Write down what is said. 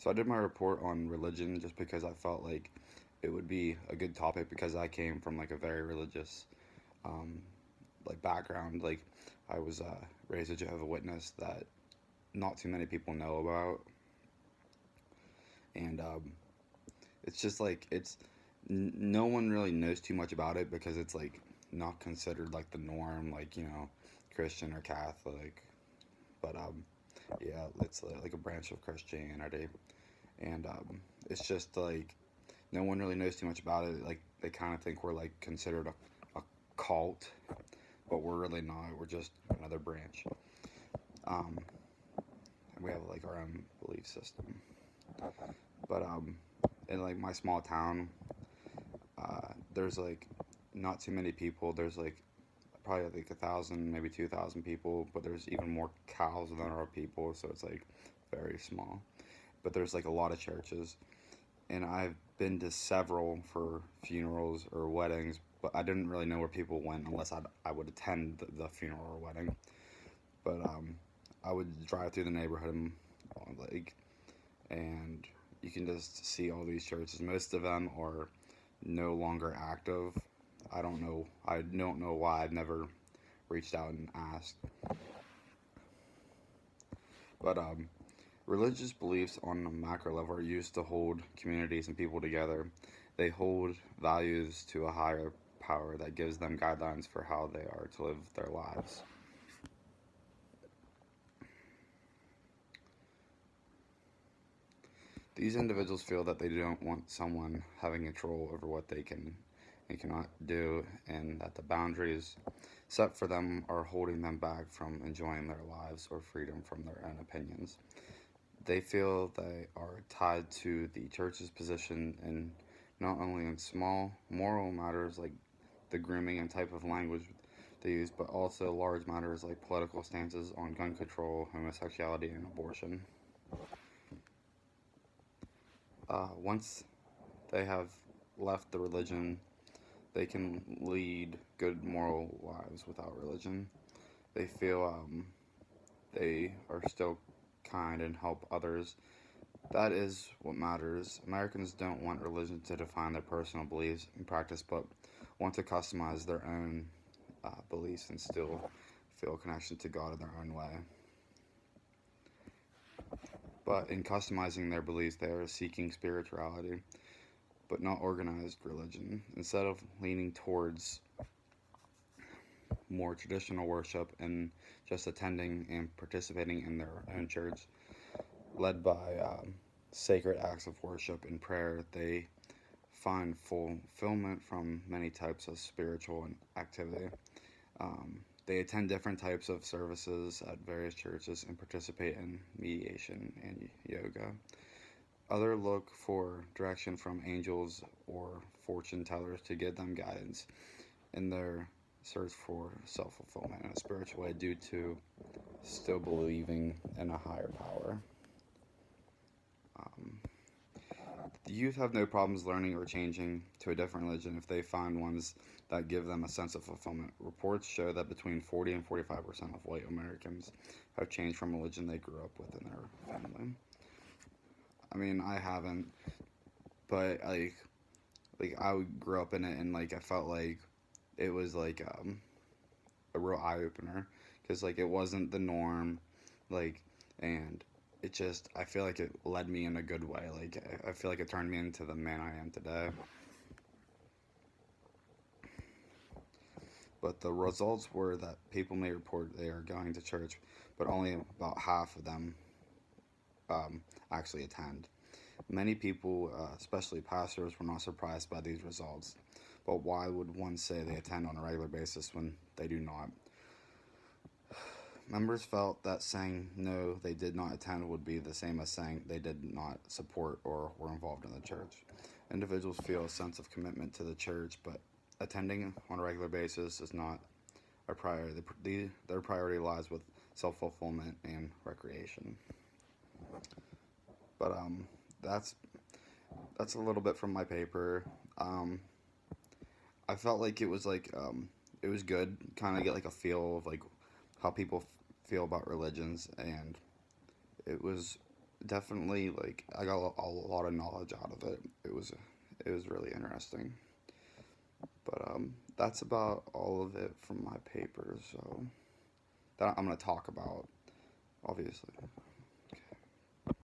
So I did my report on religion just because I felt like it would be a good topic because I came from like a very religious um, like background. Like I was raised a Jehovah's Witness that not too many people know about, and it's just like no one really knows too much about it because it's like not considered like the norm, like Christian or Catholic, but yeah, it's like a branch of Christianity, and it's just like no one really knows too much about it. Like they kind of think we're like considered a cult, but we're really not. We're just another branch. Um, and we have like our own belief system. But in like my small town, there's like not too many people. There's like probably like 1,000, maybe 2,000 people, but there's even more cows than there are people, so it's like very small. But there's like a lot of churches, and I've been to several for funerals or weddings, but I didn't really know where people went unless I would attend the funeral or wedding. But I would drive through the neighborhood like, and you can just see all these churches. Most of them are no longer active. I don't know. I don't know why. I've never reached out and asked. But religious beliefs on a macro level are used to hold communities and people together. They hold values to a higher power that gives them guidelines for how they are to live their lives. These individuals feel that they don't want someone having control over what they can and cannot do, and that the boundaries set for them are holding them back from enjoying their lives or freedom from their own opinions. They feel they are tied to the church's position in not only in small moral matters like the grooming and type of language they use, but also large matters like political stances on gun control, homosexuality, and abortion. Once they have left the religion, they can lead good moral lives without religion. They feel they are still kind and help others. That is what matters. Americans don't want religion to define their personal beliefs and practice, but want to customize their own beliefs and still feel a connection to God in their own way. But in customizing their beliefs, they are seeking spirituality, but not organized religion. Instead of leaning towards more traditional worship and just attending and participating in their own church, led by sacred acts of worship and prayer, they find fulfillment from many types of spiritual activity. They attend different types of services at various churches and participate in mediation and yoga. Others look for direction from angels or fortune tellers to give them guidance in their search for self fulfillment in a spiritual way due to still believing in a higher power. Um, the youth have no problems learning or changing to a different religion if they find ones that give them a sense of fulfillment. Reports show that between 40 and 45% of white Americans have changed from religion they grew up with in their family. I mean, I haven't, but like I grew up in it, and like I felt like it was like a real eye opener because like it wasn't the norm, like, and it just I feel like it led me in a good way. Like I feel like it turned me into the man I am today. But the results were that people may report they are going to church, but only about half of them actually attend. Many people, especially pastors, were not surprised by these results. But why would one say they attend on a regular basis when they do not? Members felt that saying no, they did not attend would be the same as saying they did not support or were involved in the church. Individuals feel a sense of commitment to the church, but attending on a regular basis is not a priority. Their priority lies with self fulfillment and recreation. But that's that's a little bit from my paper. Um, I felt like it was good, kind of get like a feel of like how people feel about religions, and it was definitely like I got a lot of knowledge out of it. It was really interesting. But that's about all of it from my papers. So that I'm gonna talk about, obviously.